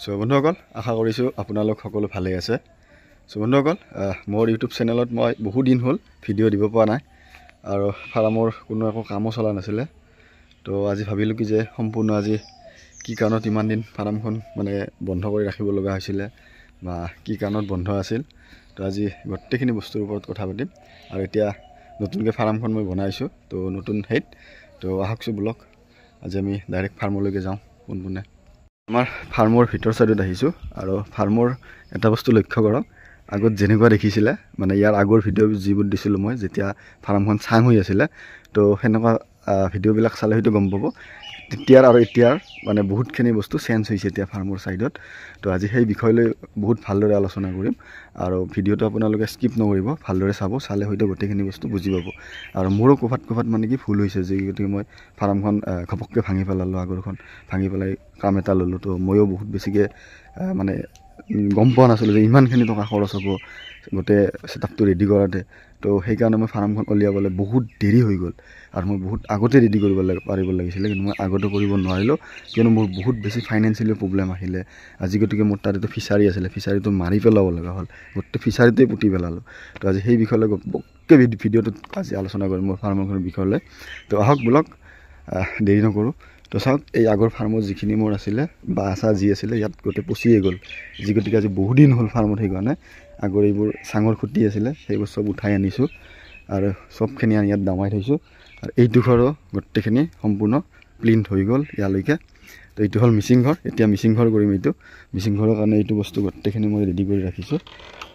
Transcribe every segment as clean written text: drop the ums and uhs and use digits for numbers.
So বন্ধুসকল আশা কৰিছোঁ আপোনালোক সকলো ভালে আছে। সো বন্ধুসকল মোৰ ইউটিউব চেনেলত মই বহু দিন হ'ল ভিডিঅ' দিব পৰা নাই আৰু ফাৰ্মৰ কোনো একো কামো চলা নাছিলে। তো আজি ভাবিলোঁ কি যে সম্পূৰ্ণ আজি কি কাৰণত ইমান দিন ফাৰ্মখন মানে বন্ধ কৰি ৰাখিব লগা হৈছিলে বা কি কাৰণত বন্ধ আছিল, তো আজি গোটেইখিনি বস্তুৰ ওপৰত কথা পাতিম। আৰু এতিয়া নতুনকৈ ফাৰ্মখন মই বনাইছোঁ, তো নতুন হেড। তো আহকচোন ব্লগ, আজি আমি ডাইৰেক্ট ফাৰ্মলৈকে যাওঁ পোনপোনে। আমাৰ ফাৰ্মৰ ভিতৰ চাইডত আহিছোঁ আৰু ফাৰ্মৰ এটা বস্তু লক্ষ্য কৰক, আগত যেনেকুৱা দেখিছিলে মানে ইয়াৰ আগৰ ভিডিঅ' যিবোৰ দিছিলোঁ মই যেতিয়া ফাৰ্মখন চাং হৈ আছিলে, তো সেনেকুৱা ভিডিঅ'বিলাক চালে হয়তো গম পাব তেতিয়াৰ আৰু এতিয়াৰ মানে বহুতখিনি বস্তু চেঞ্জ হৈছে এতিয়া ফাৰ্মৰ ছাইডত। তো আজি সেই বিষয়লৈ বহুত ভালদৰে আলোচনা কৰিম আৰু ভিডিঅ'টো আপোনালোকে স্কিপ নকৰিব, ভালদৰে চাব, চালে হয়তো গোটেইখিনি বস্তু বুজি পাব। আৰু মোৰো ক'ৰবাত মানে কি ভুল হৈছে যে গতিকে মই ফাৰ্মখন ঘপককৈ ভাঙি পেলালোঁ, আগৰখন ভাঙি পেলাই কাম এটা ল'লোঁ। তো ময়ো বহুত বেছিকৈ মানে গম পোৱা নাছিলোঁ যে ইমানখিনি টকা খৰচ হ'ব গোটেই ছেটআপটো ৰেডি কৰাতে। তো সেইকাৰণে মই ফাৰ্মখন উলিয়াবলৈ বহুত দেৰি হৈ গ'ল আৰু মই বহুত আগতে ৰেডি পাৰিব লাগিছিলে, কিন্তু মই আগতে কৰিব নোৱাৰিলোঁ কিয়নো মোৰ বহুত বেছি ফাইনেন্সিয়েলি প্ৰব্লেম আহিলে। আজি গতিকে মোৰ তাত এইটো ফিচাৰী আছিলে, ফিচাৰীটো মাৰি পেলাব লগা হ'ল, গোটেই ফিচাৰীটোৱে পুতি পেলালোঁ। তো আজি সেই বিষয়লৈ গোটেই ভিডিঅ'টোত আজি আলোচনা কৰিম মোৰ ফাৰ্মখনৰ বিষয়লৈ। তো আহক ব্লগ, দেৰি নকৰোঁ। তো চাওক, এই আগৰ ফাৰ্মত যিখিনি মোৰ আছিলে বা আচা যি আছিলে ইয়াত গোটেই পচিয়ে গ'ল, যি গতিকে আজি বহুদিন হ'ল ফাৰ্মত। সেইকাৰণে আগৰ এইবোৰ চাঙৰ খুঁটি আছিলে সেইবোৰ চব উঠাই আনিছোঁ আৰু চবখিনি আনি ইয়াত দমাই থৈছোঁ। আৰু এইটো ঘৰো গোটেইখিনি সম্পূৰ্ণ প্লিন্থ হৈ গ'ল ইয়ালৈকে। তো এইটো হ'ল মিচিং ঘৰ, এতিয়া মিচিং ঘৰ কৰিম। এইটো মিচিং ঘৰৰ কাৰণে এইটো বস্তু গোটেইখিনি মই ৰেডি কৰি ৰাখিছোঁ।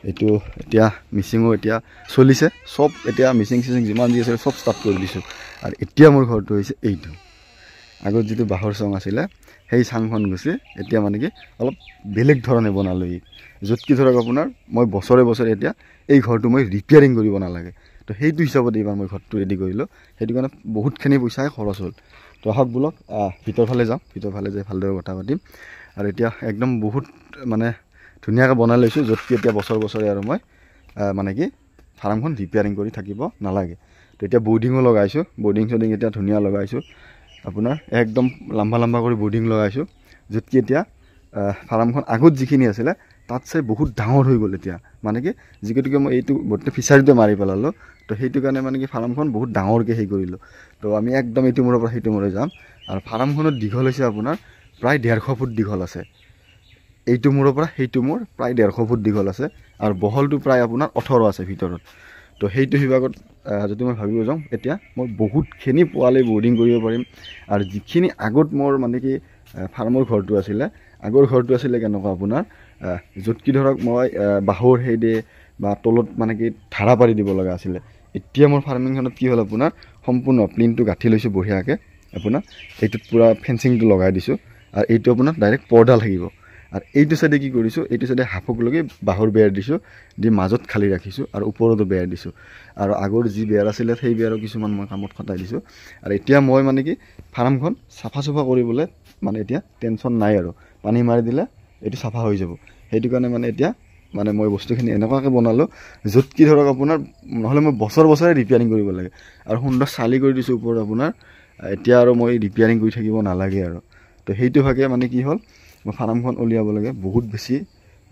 এইটো এতিয়া মিচিঙো এতিয়া চলিছে, চব এতিয়া মিচিং যিমান যি আছিলে চব ষ্টাৰ্ট কৰি দিছোঁ। আৰু এতিয়া মোৰ ঘৰটো হৈছে এইটো। আগত যিটো বাঁহৰ চাং আছিলে সেই চাংখন গুচি এতিয়া মানে কি অলপ বেলেগ ধৰণে বনালোঁ। য'ত কি ধৰক আপোনাৰ মই বছৰে এতিয়া এই ঘৰটো মই ৰিপেয়াৰিং কৰিব নালাগে, তো সেইটো হিচাপত এইবাৰ মই ঘৰটো ৰেডি কৰিলোঁ। সেইটো কাৰণে বহুতখিনি পইচাই খৰচ হ'ল। তো আহক ব্লগ, ভিতৰ ফালে যাওঁ, ভিতৰ ফালে যাই ভালদৰে কথা পাতিম। আৰু এতিয়া একদম বহুত মানে ধুনীয়াকৈ বনাই লৈছোঁ, য'ত কি এতিয়া বছৰে আৰু মই মানে কি ফাৰ্মখন ৰিপেয়াৰিং কৰি থাকিব নালাগে। তো এতিয়া বৰ্ডিঙো লগাইছোঁ, বৰ্ডিং এতিয়া ধুনীয়া লগাইছোঁ আপোনাৰ, একদম লম্বা কৰি বৰ্ডিং লগাইছোঁ, য'ত কি এতিয়া ফাৰ্মখন আগত যিখিনি আছিলে তাত চাই বহুত ডাঙৰ হৈ গ'ল এতিয়া। মানে কি যি গতিকে মই এইটো গোটেই ফিচাৰীটো মাৰি পেলালোঁ, তো সেইটো কাৰণে মানে কি ফাৰ্মখন বহুত ডাঙৰকৈ হেৰি কৰিলোঁ। তো আমি একদম এইটো মূৰৰ পৰা সেইটো মূৰে যাম। আৰু ফাৰ্মখনত দীঘল হৈছে আপোনাৰ প্ৰায় 150 ফুট দীঘল আছে, এইটো মূৰৰ পৰা সেইটো মূৰ প্ৰায় 150 ফুট দীঘল আছে। আৰু বহলটো প্ৰায় আপোনাৰ 18 আছে ভিতৰত। তো সেইটো বিভাগত যদি মই ভাবিব যাওঁ এতিয়া মই বহুতখিনি পোৱালি বৰ্ডিং কৰিব পাৰিম। আৰু যিখিনি আগত মোৰ মানে কি ফাৰ্মৰ ঘৰটো আছিলে, আগৰ ঘৰটো আছিলে কেনেকুৱা আপোনাৰ, য'ত কি ধৰক মই বাঁহৰ হেইডে বা তলত মানে কি ধাৰা পাৰি দিব লগা আছিলে। এতিয়া মোৰ ফাৰ্মিংখনত কি হ'ল আপোনাৰ সম্পূৰ্ণ প্লিনটো গাঁঠি লৈছোঁ বঢ়িয়াকৈ, আপোনাৰ এইটোত পূৰা ফেঞ্চিংটো লগাই দিছোঁ। আৰু এইটো আপোনাৰ ডাইৰেক্ট পৰ্দা লাগিব। আৰু এইটো চাইডে কি কৰিছোঁ, এইটো চাইডে হাফক লগাই বাঁহৰ বেৰ দিছোঁ, দি মাজত খালী ৰাখিছোঁ আৰু ওপৰতো বেৰ দিছোঁ। আৰু আগৰ যি বেৰ আছিলে সেই বেৰো কিছুমান মই কামত খটাই দিছোঁ। আৰু এতিয়া মই মানে কি ফাৰ্মখন চাফা কৰিবলৈ মানে এতিয়া টেনশ্যন নাই আৰু, পানী মাৰি দিলে এইটো চাফা হৈ যাব। সেইটো কাৰণে মানে এতিয়া মানে মই বস্তুখিনি এনেকুৱাকৈ বনালোঁ য'ত কি ধৰক আপোনাৰ নহ'লে মই বছৰে ৰিপেয়াৰিং কৰিব লাগে। আৰু সুন্দৰ চালি কৰি দিছোঁ ওপৰত আপোনাৰ, এতিয়া আৰু মই ৰিপেয়াৰিং কৰি থাকিব নালাগে আৰু। তো সেইটো ভাগে মানে কি হ'ল, মই ফাৰ্মখন উলিয়াব লাগে বহুত বেছি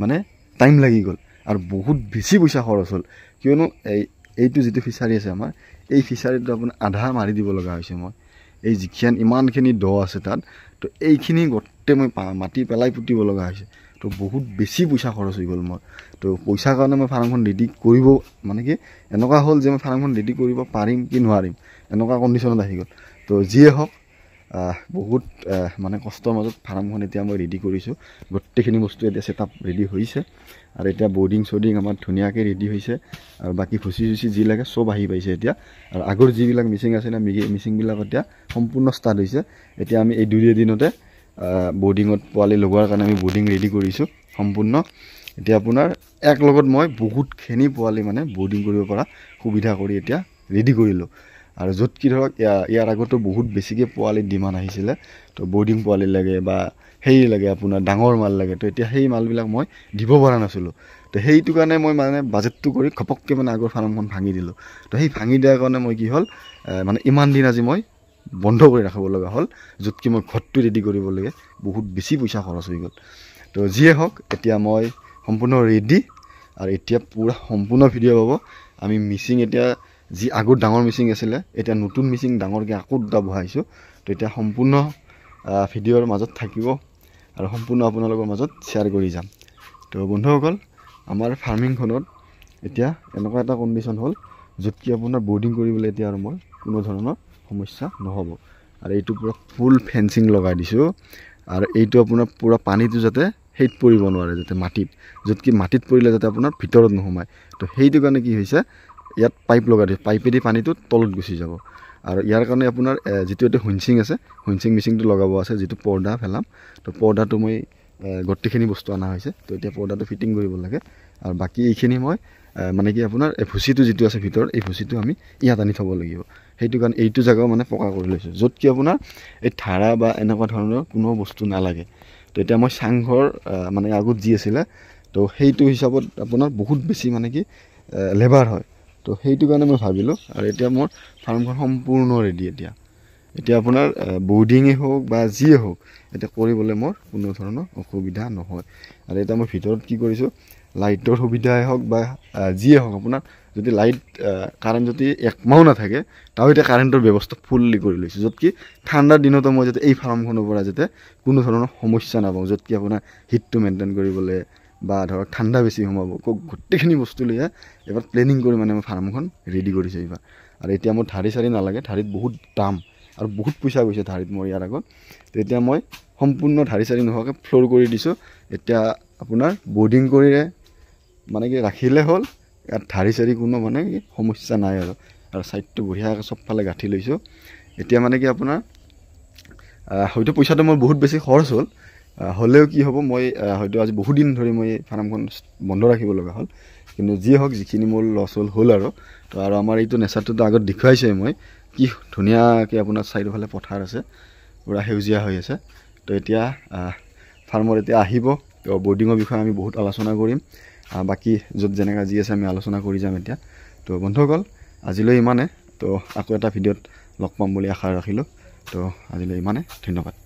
মানে টাইম লাগি গ'ল আৰু বহুত বেছি পইচা খৰচ হ'ল। কিয়নো এইটো যিটো ফিচাৰী আছে আমাৰ, এই ফিচাৰীটো আপোনাৰ আধা মাৰি দিব লগা হৈছে মই। এই যিখন ইমানখিনি দ আছে তাত, তো এইখিনি গোটেই মই মাটি পেলাই পুতিব লগা হৈছে। তো বহুত বেছি পইচা খৰচ হৈ গ'ল মোৰ। তো পইচাৰ কাৰণে মই ফাৰ্মখন ৰেডি কৰিব মানে কি এনেকুৱা হ'ল যে মই ফাৰ্মখন ৰেডি কৰিব পাৰিম কি নোৱাৰিম এনেকুৱা কণ্ডিশ্যনত আহি গ'ল। তো যিয়ে হওক বহুত মানে কষ্টৰ মাজত ফাৰ্মখন এতিয়া মই ৰেডি কৰিছোঁ। গোটেইখিনি বস্তু এতিয়া ছেটআপ ৰেডি হৈছে আৰু এতিয়া বৰ্ডিং আমাৰ ধুনীয়াকৈ ৰেডি হৈছে। আৰু বাকী ভুচি যি লাগে চব আহি পাইছে এতিয়া। আৰু আগৰ যিবিলাক মিচিং আছিলে মিচিংবিলাক এতিয়া সম্পূৰ্ণ ষ্টাৰ্ট হৈছে। এতিয়া আমি এই 2 দিনতে বৰ্ডিঙত পোৱালি লগোৱাৰ কাৰণে আমি বৰ্ডিং ৰেডি কৰিছোঁ সম্পূৰ্ণ। এতিয়া আপোনাৰ এক লগত মই বহুতখিনি পোৱালি মানে বৰ্ডিং কৰিব পৰা সুবিধা কৰি এতিয়া ৰেডি কৰিলোঁ। আৰু য'ত কি ধৰক ইয়াৰ আগতো বহুত বেছিকৈ পোৱালিৰ ডিমাণ্ড আহিছিলে, তো বৰ্ডিং পোৱালি লাগে বা সেই লাগে আপোনাৰ ডাঙৰ মাল লাগে। তো এতিয়া সেই মালবিলাক মই দিব পৰা নাছিলোঁ। তো সেইটো কাৰণে মই মানে বাজেটটো কৰি ঘপককৈ মানে আগৰ ফাৰ্মখন ভাঙি দিলোঁ। তো সেই ভাঙি দিয়াৰ কাৰণে মই কি হ'ল মানে ইমান দিন আজি মই বন্ধ কৰি ৰাখিব লগা হ'ল, য'ত কি মই ঘৰটো ৰেডি কৰিব লাগে বহুত বেছি পইচা খৰচ হৈ গ'ল। তো যিয়ে হওক এতিয়া মই সম্পূৰ্ণ ৰেডি আৰু এতিয়া পূৰা সম্পূৰ্ণ ভিডিঅ' পাব আমি মিচিং এতিয়া যি আগত ডাঙৰ মিচিং আছিলে এতিয়া নতুন মিচিং ডাঙৰকৈ আকৌ দুটা বহাইছোঁ তো এতিয়া সম্পূৰ্ণ ভিডিঅ'ৰ মাজত থাকিব আৰু সম্পূৰ্ণ আপোনালোকৰ মাজত শ্বেয়াৰ কৰি যাম তো বন্ধুসকল আমাৰ ফাৰ্মিংখনত এতিয়া এনেকুৱা এটা কণ্ডিশ্যন হ'ল য'ত কি আপোনাৰ বৰ্ডিং কৰিবলৈ এতিয়া আৰু মই কোনো ধৰণৰ সমস্যা নহ'ব আৰু এইটো পূৰা ফুল ফেঞ্চিং লগাই দিছোঁ আৰু এইটো আপোনাৰ পূৰা পানীটো যাতে সেইত পৰিব নোৱাৰে যাতে মাটিত য'ত কি মাটিত পৰিলে যাতে আপোনাৰ ভিতৰত নোসোমায় তো সেইটো কাৰণে কি হৈছে ইয়াত পাইপ লগাই দিছোঁ পাইপেদি পানীটো তলত গুচি যাব আৰু ইয়াৰ কাৰণে আপোনাৰ যিটো এতিয়া হুইঞ্চিং আছে হুইঞ্চিং মেচিনটো লগাব আছে যিটো পৰ্দা ফেলাম তো পৰ্দাটো মই গোটেইখিনি বস্তু অনা হৈছে তো এতিয়া পৰ্দাটো ফিটিং কৰিব লাগে আৰু বাকী এইখিনি মই মানে কি আপোনাৰ এই ভুচিটো যিটো আছে ভিতৰত এই ভুচিটো আমি ইয়াত আনি থ'ব লাগিব সেইটো কাৰণে এইটো জেগাও মানে পকা কৰি লৈছোঁ য'ত কি আপোনাৰ এই ধাৰা বা এনেকুৱা ধৰণৰ কোনো বস্তু নালাগে তো এতিয়া মই চাংঘৰ মানে আগত যি আছিলে তো সেইটো হিচাপত আপোনাৰ বহুত বেছি মানে কি লেবাৰ হয় তো সেইটো কাৰণে মই ভাবিলোঁ আৰু এতিয়া মোৰ ফাৰ্মখন সম্পূৰ্ণ ৰেডি এতিয়া আপোনাৰ বৰ্ডিঙেই হওক বা যিয়ে হওক এতিয়া কৰিবলৈ মোৰ কোনো ধৰণৰ অসুবিধা নহয় আৰু এতিয়া মই ভিতৰত কি কৰিছোঁ লাইটৰ সুবিধাই হওক বা যিয়ে হওক আপোনাৰ যদি লাইট কাৰেণ্ট যদি একমাহো নাথাকে তাও এতিয়া কাৰেণ্টৰ ব্যৱস্থা ফুল্লি কৰি লৈছোঁ য'ত কি ঠাণ্ডাৰ দিনতো মই যাতে এই ফাৰ্মখনৰ পৰা যাতে কোনো ধৰণৰ সমস্যা নাপাওঁ য'ত কি আপোনাৰ হিটটো মেইনটেইন কৰিবলৈ বা ধৰক ঠাণ্ডা বেছি সোমাব গোটেইখিনি বস্তু লৈ এবাৰ প্লেনিং কৰি মানে মই ফাৰ্মখন ৰেডি কৰিছোঁ এইবাৰ আৰু এতিয়া মোৰ ধাৰি চাৰি নালাগে ধাৰিত বহুত দাম আৰু বহুত পইচা গৈছে ধাৰিত মোৰ ইয়াৰ আগত তো এতিয়া মই সম্পূৰ্ণ ধাৰি চাৰি নোহোৱাকৈ ফ্ল'ৰ কৰি দিছোঁ এতিয়া আপোনাৰ বৰ্ডিং কৰিৰে মানে কি ৰাখিলে হ'ল ইয়াত ধাৰি চাৰি কোনো মানে কি সমস্যা নাই আৰু ছাইডটো বঢ়িয়াকৈ চবফালে গাঁঠি লৈছোঁ এতিয়া মানে কি আপোনাৰ হয়তো পইচাটো মোৰ বহুত বেছি খৰচ হ'ল হ'লেও কি হ'ব মই হয়তো আজি বহুত দিন ধৰি মই ফাৰ্মখন বন্ধ ৰাখিব লগা হ'ল কিন্তু যি হওক যিখিনি মোৰ লছ হ'ল আৰু তো আৰু আমাৰ এইটো নেচাৰটোতো আগত দেখুৱাইছোৱে মই কি ধুনীয়াকৈ আপোনাৰ চাৰিওফালে পথাৰ আছে পূৰা সেউজীয়া হৈ আছে তো এতিয়া ফাৰ্মত এতিয়া আহিব তো বৰ্ডিঙৰ বিষয়ে আমি বহুত আলোচনা কৰিম বাকী য'ত যেনেকৈ যি আছে আমি আলোচনা কৰি যাম এতিয়া তো বন্ধুসকল আজিলৈ ইমানে তো আকৌ এটা ভিডিঅ'ত লগ পাম বুলি আশা ৰাখিলোঁ তো আজিলৈ ইমানে ধন্যবাদ।